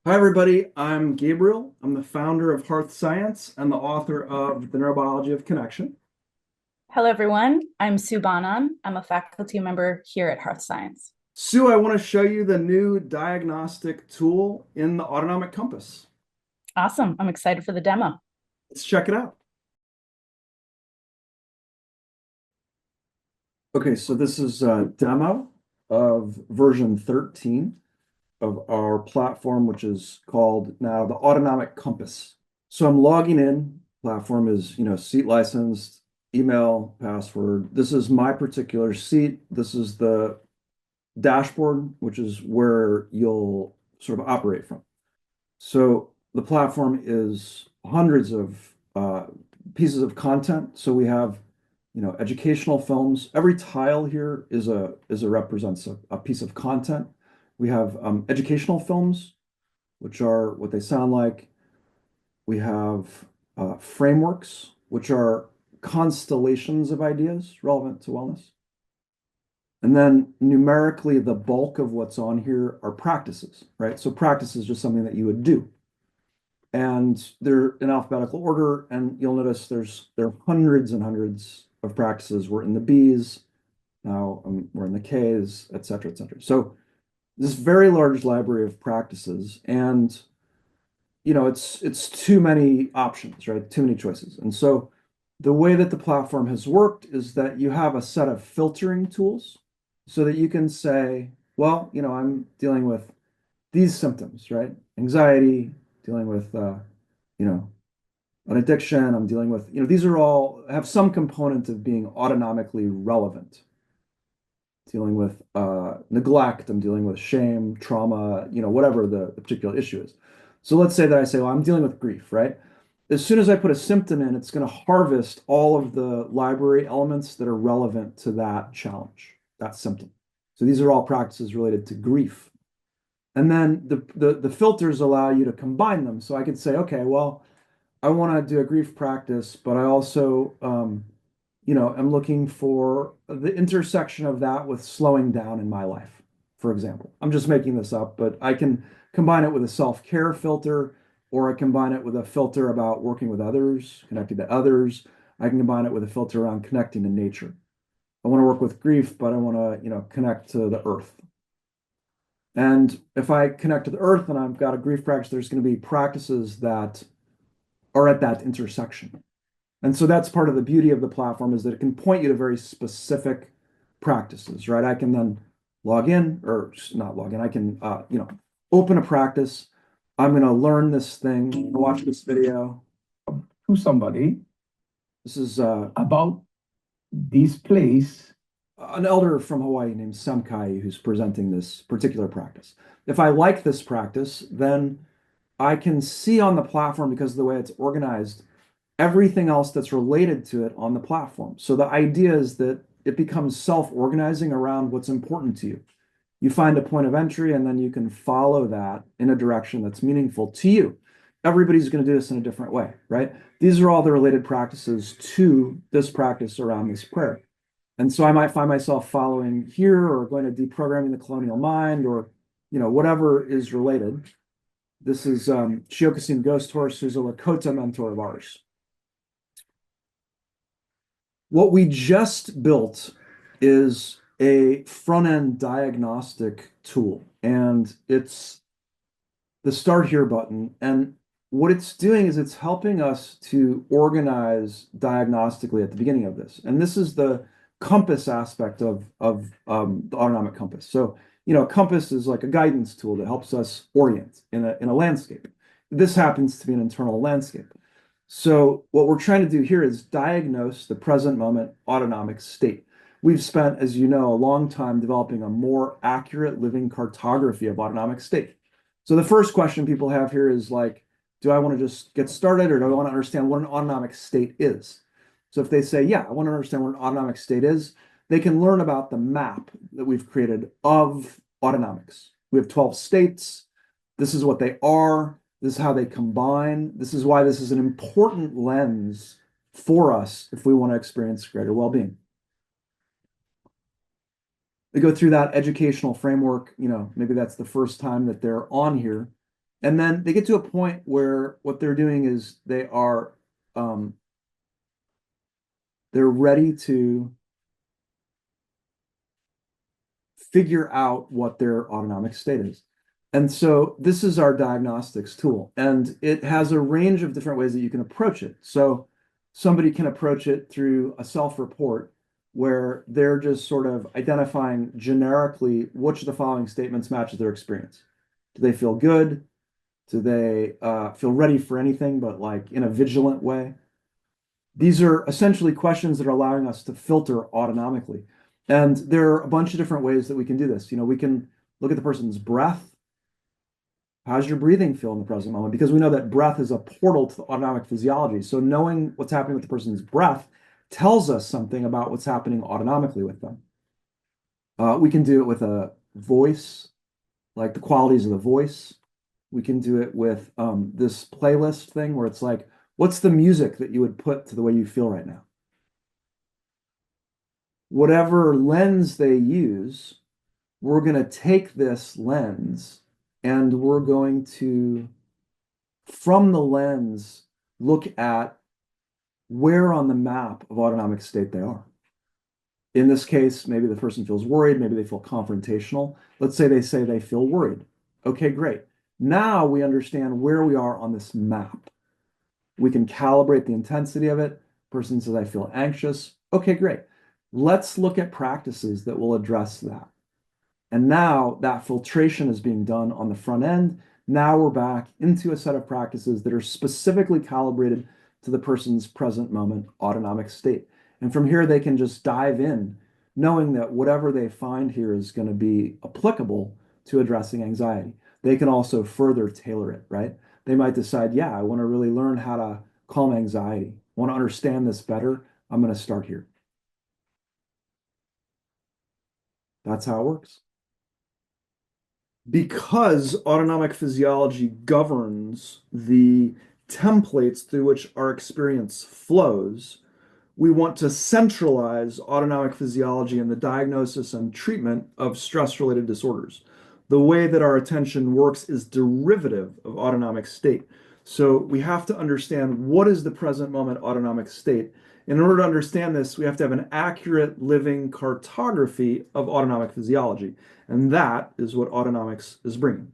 Hi, everybody. I'm Gabriel. I'm the founder of Hearth Science and the author of The Neurobiology of Connection. Hello, everyone. I'm Sue Bonan. I'm a faculty member here at Hearth Science. Sue, I want to show you the new diagnostic tool in the Autonomic Compass. Awesome. I'm excited for the demo. Let's check it out. Okay, so this is a demo of version 13 of our platform, which is called now the Autonomic Compass. So I'm logging in. Platform is, seat licensed, email, password. This is my particular seat. This is the dashboard, which is where you'll sort of operate from. So the platform is hundreds of pieces of content. So we have, educational films. Every tile here is a represents a piece of content. We have educational films, which are what they sound like. We have frameworks, which are constellations of ideas relevant to wellness. And then numerically, the bulk of what's on here are practices, right? So practice is just something that you would do. And they're in alphabetical order. And you'll notice there are hundreds and hundreds of practices. We're in the B's, now we're in the K's, et cetera, et cetera. So this very large library of practices. And it's too many options, right? Too many choices. And so the way that the platform has worked is that you have a set of filtering tools so that you can say, well, I'm dealing with these symptoms, right? Anxiety, dealing with, an addiction. I'm dealing with, these are all have some component of being autonomically relevant. Dealing with neglect, I'm dealing with shame, trauma, whatever the particular issue is. So let's say that I say, well, I'm dealing with grief, right? As soon as I put a symptom in, it's going to harvest all of the library elements that are relevant to that challenge, that symptom. So these are all practices related to grief. And then the filters allow you to combine them. So I could say, okay, well, I want to do a grief practice, but I also, I'm looking for the intersection of that with slowing down in my life, for example. I'm just making this up, but I can combine it with a self-care filter, or I combine it with a filter about working with others, connecting to others. I can combine it with a filter around connecting to nature. I want to work with grief, but I want to, connect to the earth. And if I connect to the earth and I've got a grief practice, there's going to be practices that are at that intersection. And so that's part of the beauty of the platform is that it can point you to very specific practices, right? I can then log in or not log in. I can, open a practice. I'm going to learn this thing, watch this video. To somebody This is about this place. an elder from Hawaii named Samkai who's presenting this particular practice. If I like this practice, then I can see on the platform because of the way it's organized everything else that's related to it on the platform. So the idea is that it becomes self-organizing around what's important to you. You find a point of entry and then you can follow that in a direction that's meaningful to you. Everybody's going to do this in a different way, right? These are all the related practices to this practice around this prayer. And so I might find myself following here or going to deprogramming the colonial mind or, whatever is related. This is Shiokasin Ghost Horse, who's a Lakota mentor of ours. What we just built is a front-end diagnostic tool, and it's the Start Here button. And what it's doing is it's helping us to organize diagnostically at the beginning of this. And this is the compass aspect of the autonomic compass. So, a compass is like a guidance tool that helps us orient in a landscape. This happens to be an internal landscape. So what we're trying to do here is diagnose the present moment autonomic state. We've spent, as you know, a long time developing a more accurate living cartography of autonomic state. So the first question people have here is like, do I want to just get started or do I want to understand what an autonomic state is? So if they say, yeah, I want to understand what an autonomic state is, they can learn about the map that we've created of autonomics. We have 12 states. This is what they are. This is how they combine. This is why this is an important lens for us if we want to experience greater well-being. They go through that educational framework, maybe that's the first time that they're on here. And then they get to a point where what they're doing is they're ready to figure out what their autonomic state is. And so this is our diagnostics tool, and it has a range of different ways that you can approach it. So somebody can approach it through a self-report where they're just sort of identifying generically which of the following statements matches their experience. Do they feel good? Do they feel ready for anything, but like in a vigilant way? These are essentially questions that are allowing us to filter autonomically. And there are a bunch of different ways that we can do this. We can look at the person's breath. How's your breathing feel in the present moment? Because we know that breath is a portal to the autonomic physiology. So knowing what's happening with the person's breath tells us something about what's happening autonomically with them. We can do it with a voice, like the qualities of the voice. We can do it with this playlist thing where it's like, what's the music that you would put to the way you feel right now? Whatever lens they use, we're going to take this lens and we're going to, from the lens, look at where on the map of autonomic state they are. In this case, maybe the person feels worried, maybe they feel confrontational. Let's say they feel worried. Okay, great. Now we understand where we are on this map. We can calibrate the intensity of it. Person says, I feel anxious. Okay, great. Let's look at practices that will address that. And now that filtration is being done on the front end. Now we're back into a set of practices that are specifically calibrated to the person's present moment autonomic state. And from here, they can just dive in, knowing that whatever they find here is going to be applicable to addressing anxiety. They can also further tailor it, right? They might decide, yeah, I want to really learn how to calm anxiety. I want to understand this better. I'm going to start here. That's how it works. Because autonomic physiology governs the templates through which our experience flows, we want to centralize autonomic physiology in the diagnosis and treatment of stress-related disorders. The way that our attention works is derivative of autonomic state. So we have to understand what is the present moment autonomic state. In order to understand this, we have to have an accurate living cartography of autonomic physiology. And that is what autonomics is bringing.